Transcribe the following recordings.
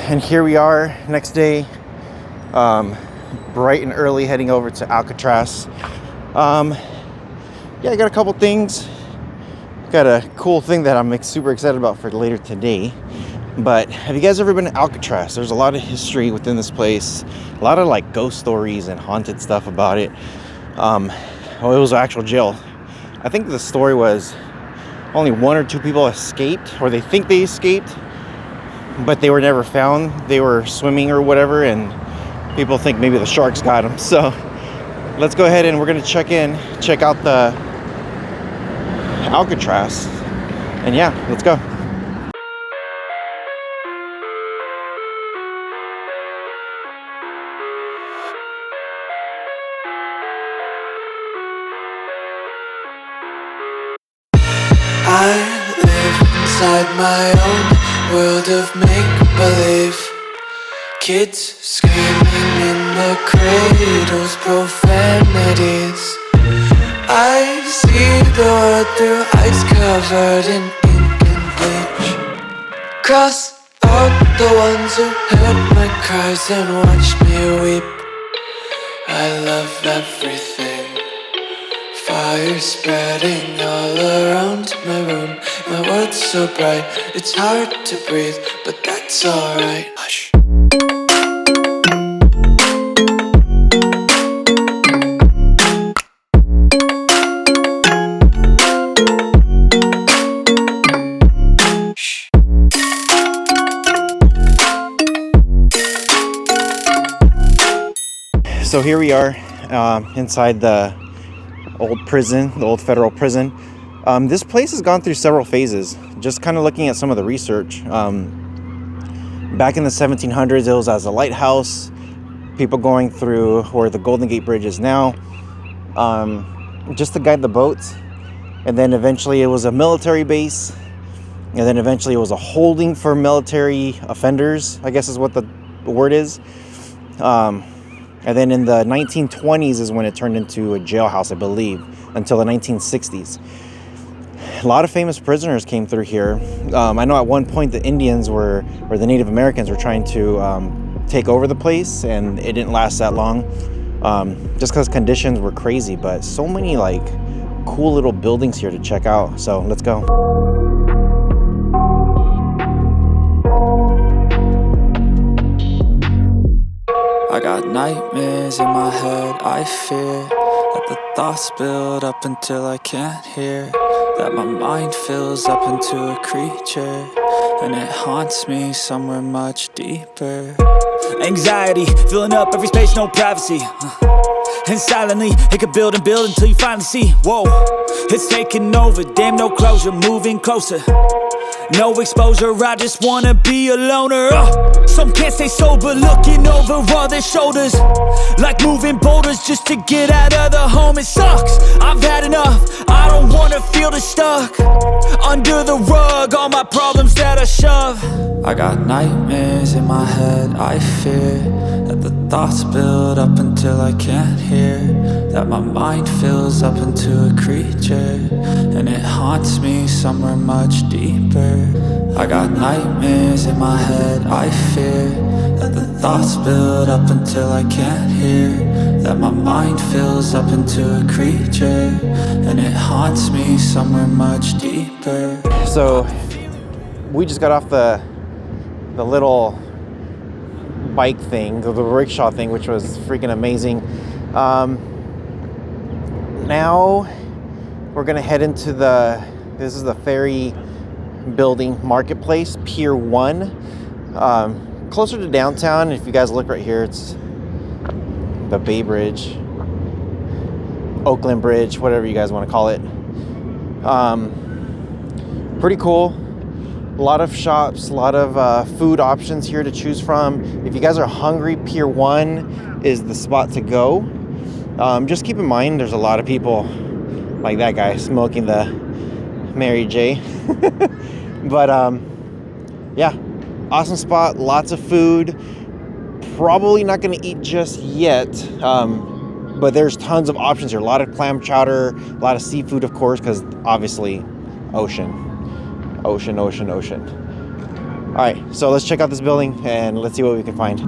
And here we are, next day, bright and early, heading over to Alcatraz. Yeah, I got a couple things. Got a cool thing that I'm super excited about for later today. But have you guys ever been to Alcatraz? There's a lot of history within this place, a lot of like ghost stories and haunted stuff about it. It was an actual jail. I think the story was only 1 or 2 people escaped, or they think they escaped, but they were never found. They were swimming or whatever, and people think maybe the sharks got them. So let's go ahead and we're gonna check out the Alcatraz, and yeah, let's go. I live inside my own world of make-believe. Kids screaming in the cradles, profanities. I see the world through eyes covered in ink and bleach. Cross out the ones who heard my cries and watched me weep. I love everything. Fire spreading all around my room. My world's so bright, it's hard to breathe, but that's alright. Hush. So here we are inside the old prison, the old federal prison. This place has gone through several phases. Just kind of looking at some of the research. Back in the 1700s, it was as a lighthouse. People going through where the Golden Gate Bridge is now, just to guide the boats. And then eventually it was a military base. And then eventually it was a holding for military offenders, I guess is what the word is. And then in the 1920s is when it turned into a jailhouse, I believe, until the 1960s. A lot of famous prisoners came through here. I know at one point the Indians or the Native Americans were trying to take over the place, and it didn't last that long, just because conditions were crazy. But so many like cool little buildings here to check out. So let's go. I got nightmares in my head, I fear that the thoughts build up until I can't hear, that my mind fills up into a creature, and it haunts me somewhere much deeper. Anxiety, filling up every space, no privacy. And silently, it could build and build until you finally see, whoa, it's taking over, damn no closure, moving closer. No exposure, I just wanna be a loner. Some can't stay sober, looking over all their shoulders, like moving boulders just to get out of the home. It sucks, I've had enough, I don't wanna feel the stuck under the rug, all my problems that I shove. I got nightmares in my head, I fear that the thoughts build up until I can't hear, that my mind fills up into a creature, and it haunts me somewhere much deeper. I got nightmares in my head, I fear that the thoughts build up until I can't hear, that my mind fills up into a creature, and it haunts me somewhere much deeper. So we just got off the little bike thing, the rickshaw thing, which was freaking amazing. Now we're gonna head into this is the ferry building marketplace, Pier 1, closer to downtown. If you guys look right here, it's the Bay Bridge, Oakland Bridge, whatever you guys want to call it. Pretty cool. A lot of shops, a lot of food options here to choose from. If you guys are hungry, Pier 1 is the spot to go. Just keep in mind there's a lot of people like that guy smoking the Mary J. But yeah, awesome spot, lots of food. Probably not going to eat just yet, but there's tons of options here. A lot of clam chowder, a lot of seafood, of course, because obviously ocean. All right, so let's check out this building and let's see what we can find.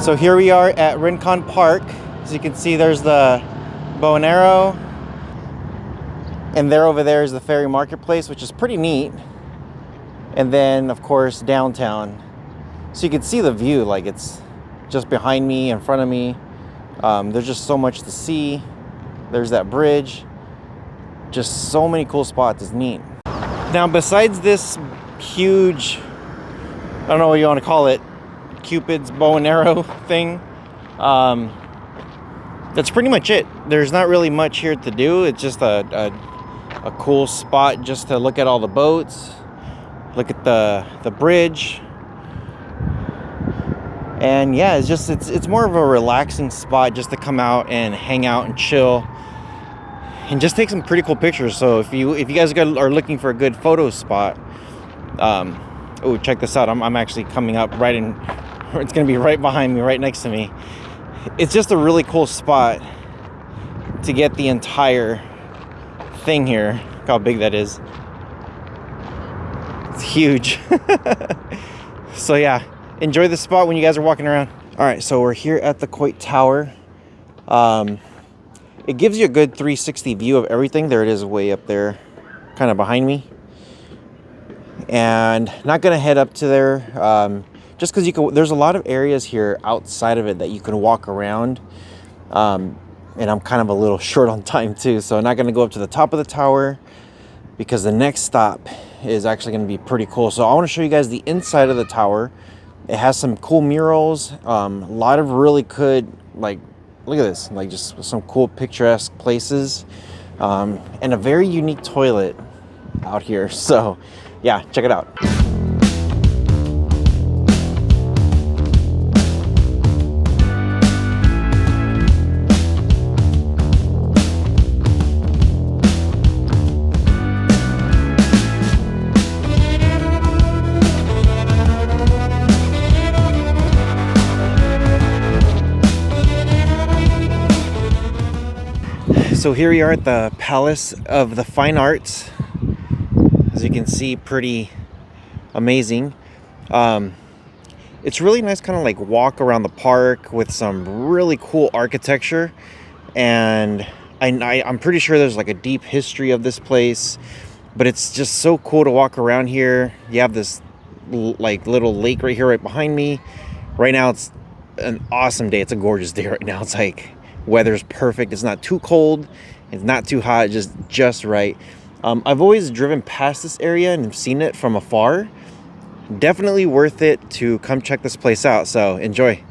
So here we are at Rincon Park. As you can see, there's the bow and arrow. And there over there is the ferry marketplace, which is pretty neat. And then, of course, downtown. So you can see the view, like it's just behind me, in front of me. There's just so much to see. There's that bridge. Just so many cool spots. It's neat. Now, besides this huge, I don't know what you want to call it, Cupid's bow and arrow thing, that's pretty much it. There's not really much here to do. It's just a cool spot just to look at all the boats, look at the bridge, and yeah, it's more of a relaxing spot just to come out and hang out and chill and just take some pretty cool pictures. So if you guys are looking for a good photo spot, oh, check this out. I'm actually coming up right in. It's gonna be right behind me, right next to me. It's just a really cool spot to get the entire thing here. Look how big that is. It's huge. So yeah, enjoy the spot when you guys are walking around. All right, so we're here at the Coit Tower. It gives you a good 360 view of everything. There it is way up there, kind of behind me. And not gonna head up to there, just because there's a lot of areas here outside of it that you can walk around. And I'm kind of a little short on time too, so I'm not gonna go up to the top of the tower because the next stop is actually gonna be pretty cool. So I wanna show you guys the inside of the tower. It has some cool murals, a lot of really good, like, look at this, like just some cool picturesque places, and a very unique toilet out here. So yeah, check it out. So here we are at the Palace of the Fine Arts. As you can see, pretty amazing. It's really nice kind of like walk around the park with some really cool architecture. And I'm pretty sure there's like a deep history of this place. But it's just so cool to walk around here. You have this like little lake right here right behind me. Right now it's an awesome day. It's a gorgeous day right now. It's like weather's perfect. It's not too cold. It's not too hot. Just right. I've always driven past this area and seen it from afar. Definitely worth it to come check this place out. So enjoy.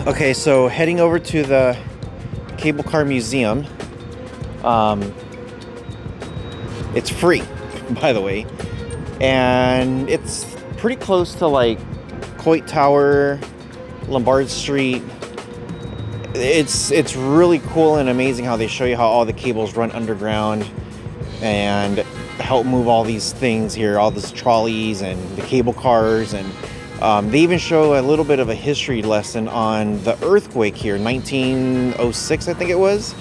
Okay, so heading over to the Cable Car Museum. It's free, by the way, and it's pretty close to like Coit Tower, Lombard Street. It's really cool and amazing how they show you how all the cables run underground and help move all these things here, all these trolleys and the cable cars, and they even show a little bit of a history lesson on the earthquake here, 1906 I think it was,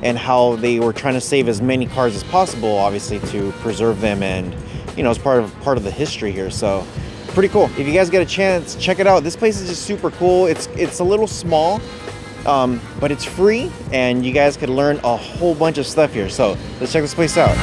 and how they were trying to save as many cars as possible, obviously, to preserve them, and you know, it's part of the history here. So pretty cool. If you guys get a chance, check it out. This place is just super cool. It's a little small, but it's free, and you guys could learn a whole bunch of stuff here. So let's check this place out.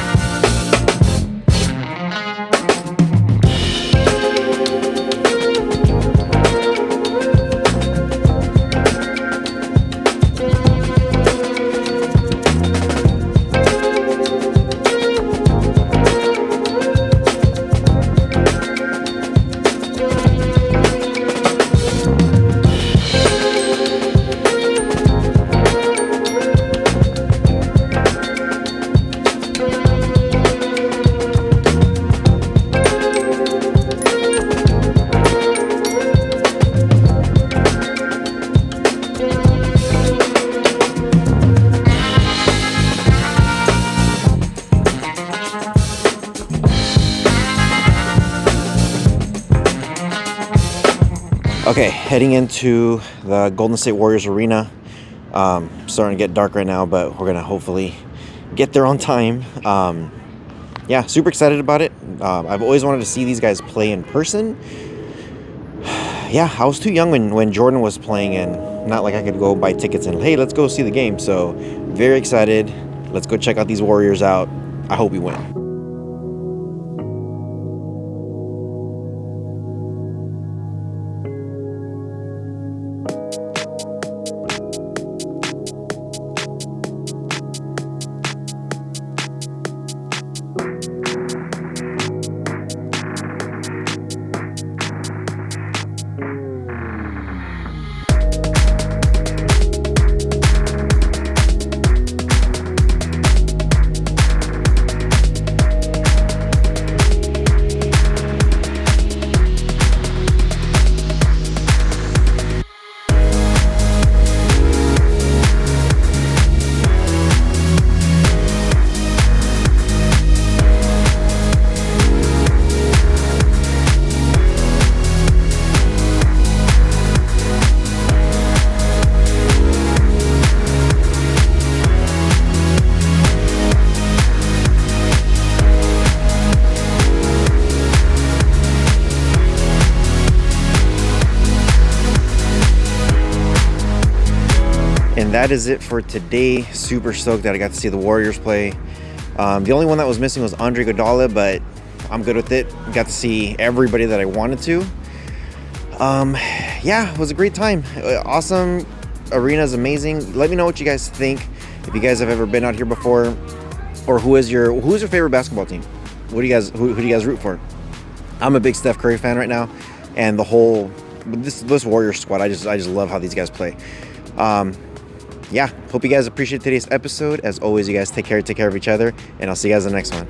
Okay, heading into the Golden State Warriors arena. Starting to get dark right now, but we're gonna hopefully get there on time. Yeah, super excited about it. I've always wanted to see these guys play in person. Yeah, I was too young when Jordan was playing, and not like I could go buy tickets and, hey, let's go see the game. So very excited. Let's go check out these Warriors out. I hope we win. And that is it for today. Super stoked that I got to see the Warriors play. The only one that was missing was Andre Iguodala, but I'm good with it. Got to see everybody that I wanted to. Yeah, it was a great time. Awesome. Arena is amazing. Let me know what you guys think. If you guys have ever been out here before, or who's your favorite basketball team? Who do you guys root for? I'm a big Steph Curry fan right now, and the whole this Warriors squad. I just love how these guys play. Yeah, hope you guys appreciate today's episode. As always, you guys take care of each other, and I'll see you guys in the next one.